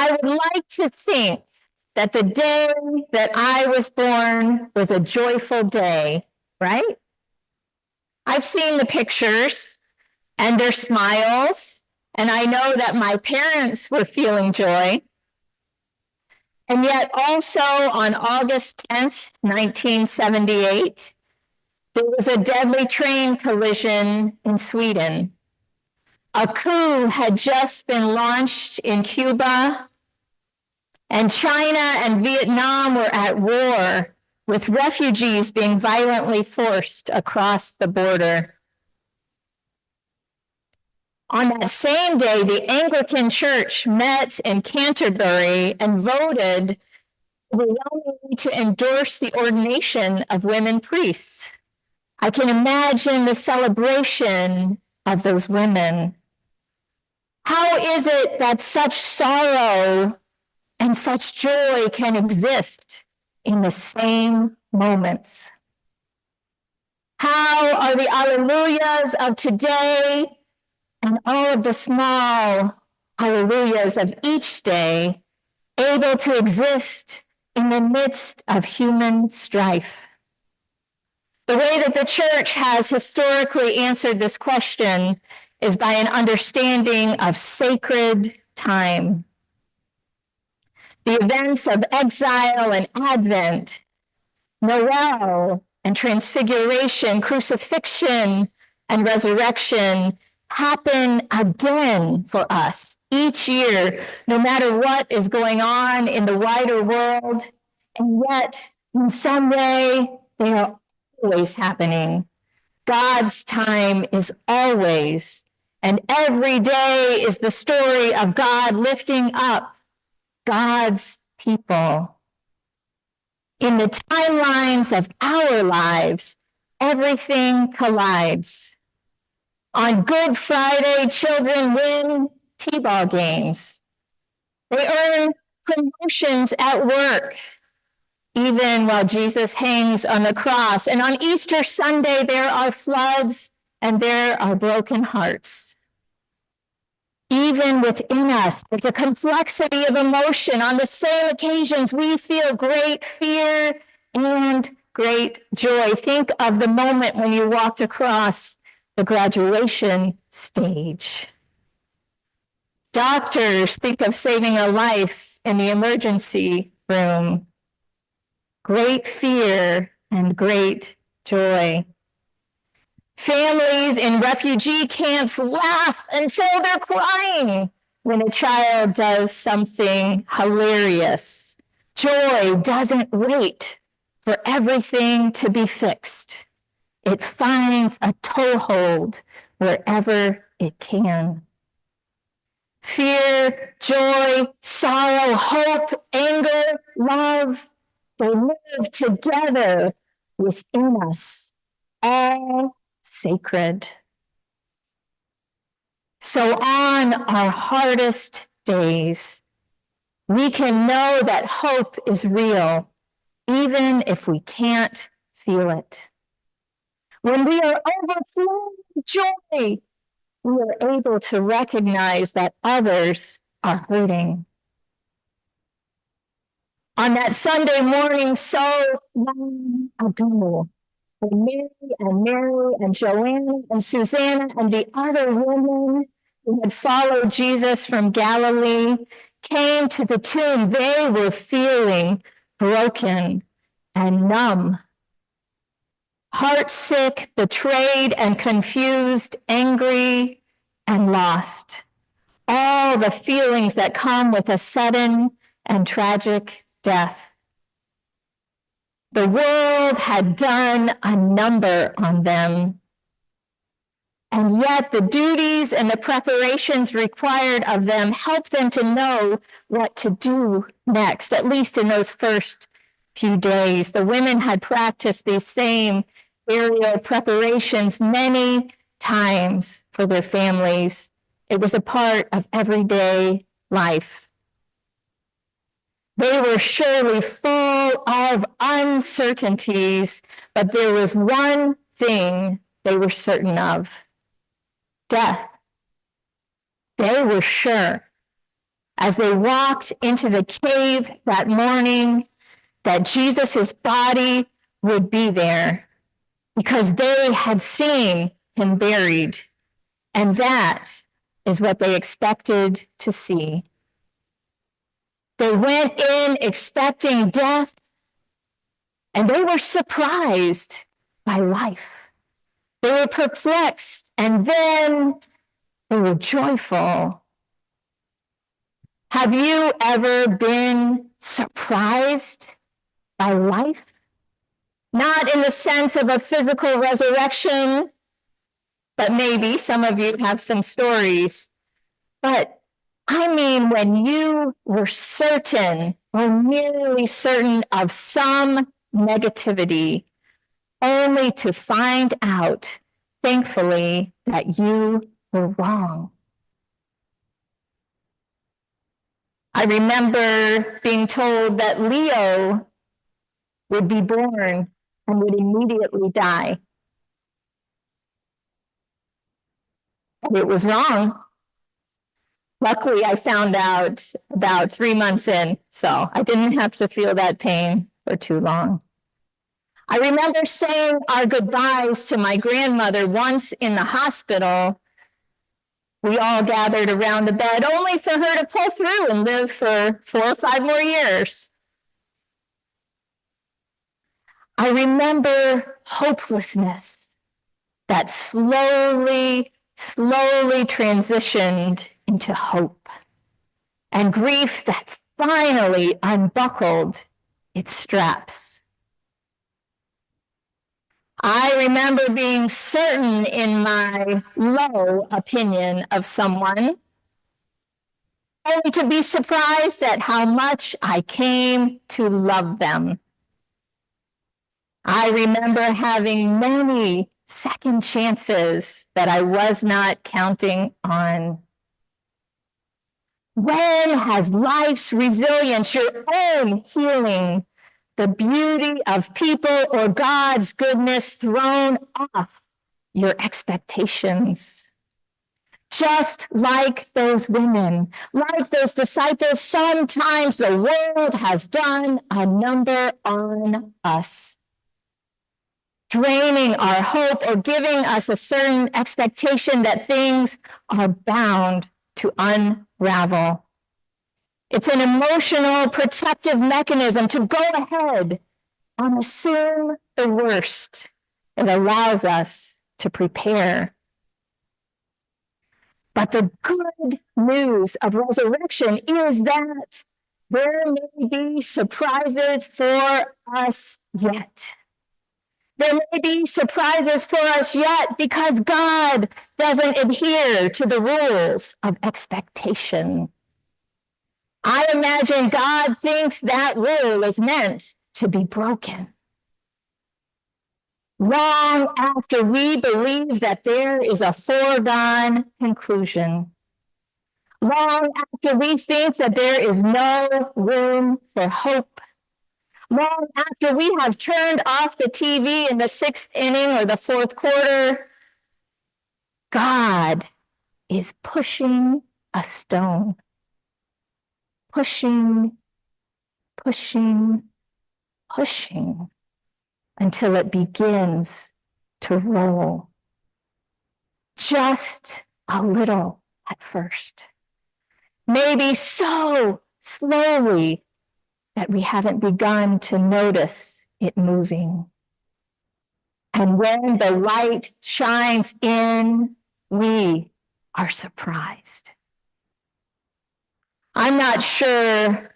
I would like to think that the day that I was born was a joyful day, right? I've seen the pictures and their smiles, and I know that my parents were feeling joy. And yet also on August 10th, 1978, there was a deadly train collision in Sweden. A coup had just been launched in Cuba, and China and Vietnam were at war, with refugees being violently forced across the border. On that same day, the Anglican Church met in Canterbury and voted overwhelmingly to endorse the ordination of women priests. I can imagine the celebration of those women. How is it that such sorrow and such joy can exist in the same moments? How are the alleluias of today and all of the small alleluias of each day able to exist in the midst of human strife? The way that the church has historically answered this question is by an understanding of sacred time. The events of exile and Advent, Noel and Transfiguration, crucifixion and resurrection happen again for us each year, no matter what is going on in the wider world. And yet, in some way, they are always happening. God's time is always, and every day is the story of God lifting up God's people. In the timelines of our lives, everything collides. On Good Friday, children win t-ball games. They earn promotions at work, even while Jesus hangs on the cross. And on Easter Sunday, there are floods and there are broken hearts. Even within us, there's a complexity of emotion. On the same occasions, we feel great fear and great joy. Think of the moment when you walked across the graduation stage. Doctors think of saving a life in the emergency room. Great fear and great joy. Families in refugee camps laugh until they're crying when a child does something hilarious. Joy doesn't wait for everything to be fixed. It finds a toehold wherever it can. Fear, joy, sorrow, hope, anger, love, they live together within us, all sacred. So on our hardest days, we can know that hope is real, even if we can't feel it. When we are overflowing with joy, we are able to recognize that others are hurting. On that Sunday morning so long ago, when Mary and Joanna and Susanna and the other women who had followed Jesus from Galilee came to the tomb, they were feeling broken and numb, heartsick, betrayed and confused, angry and lost. All the feelings that come with a sudden and tragic death. The world had done a number on them. And yet the duties and the preparations required of them helped them to know what to do next, at least in those first few days. The women had practiced these same burial preparations many times for their families. It was a part of everyday life. They were surely full of uncertainties, but there was one thing they were certain of: death. They were sure. as they walked into the cave that morning, that Jesus' body would be there because they had seen him buried. And that is what they expected to see. They went in expecting death, and they were surprised by life. They were perplexed, and then they were joyful. Have you ever been surprised by life? Not in the sense of a physical resurrection, but maybe some of you have some stories. But I mean, when you were certain or nearly certain of some negativity, only to find out, thankfully, that you were wrong. I remember being told that Leo would be born and would immediately die. And it was wrong. Luckily, I found out about 3 months in, so I didn't have to feel that pain for too long. I remember saying our goodbyes to my grandmother once in the hospital. We all gathered around the bed only for her to pull through and live for 4 or 5 more years. I remember hopelessness that slowly transitioned into hope, and grief that finally unbuckled its straps. I remember being certain in my low opinion of someone, only to be surprised at how much I came to love them. I remember having many second chances that I was not counting on. When has life's resilience, your own healing, the beauty of people or God's goodness thrown off your expectations? Just like those women, like those disciples, sometimes the world has done a number on us, draining our hope or giving us a certain expectation that things are bound to unravel. It's an emotional protective mechanism to go ahead and assume the worst. It allows us to prepare. But the good news of resurrection is that there may be surprises for us yet. There may be surprises for us yet because God doesn't adhere to the rules of expectation. I imagine God thinks that rule is meant to be broken. Long after we believe that there is a foregone conclusion. Long after we think that there is no room for hope. Long after we have turned off the TV in the 6th inning or the 4th quarter, God is pushing a stone. Pushing until it begins to roll. Just a little at first. Maybe so slowly that we haven't begun to notice it moving. And when the light shines in, we are surprised. I'm not sure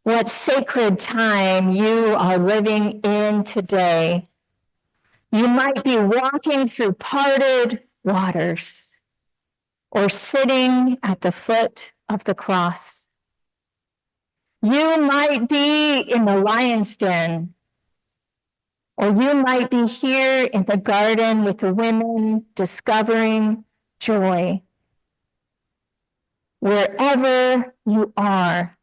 what sacred time you are living in today. You might be walking through parted waters or sitting at the foot of the cross. You might be in the lion's den, or you might be here in the garden with the women discovering joy. Wherever you are,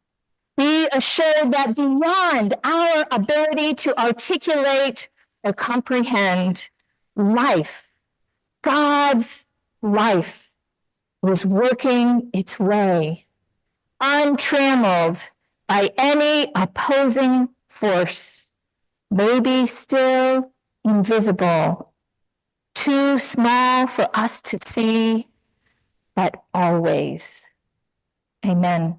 be assured that beyond our ability to articulate or comprehend life, God's life is working its way untrammeled by any opposing force, maybe still invisible, too small for us to see, but always. Amen.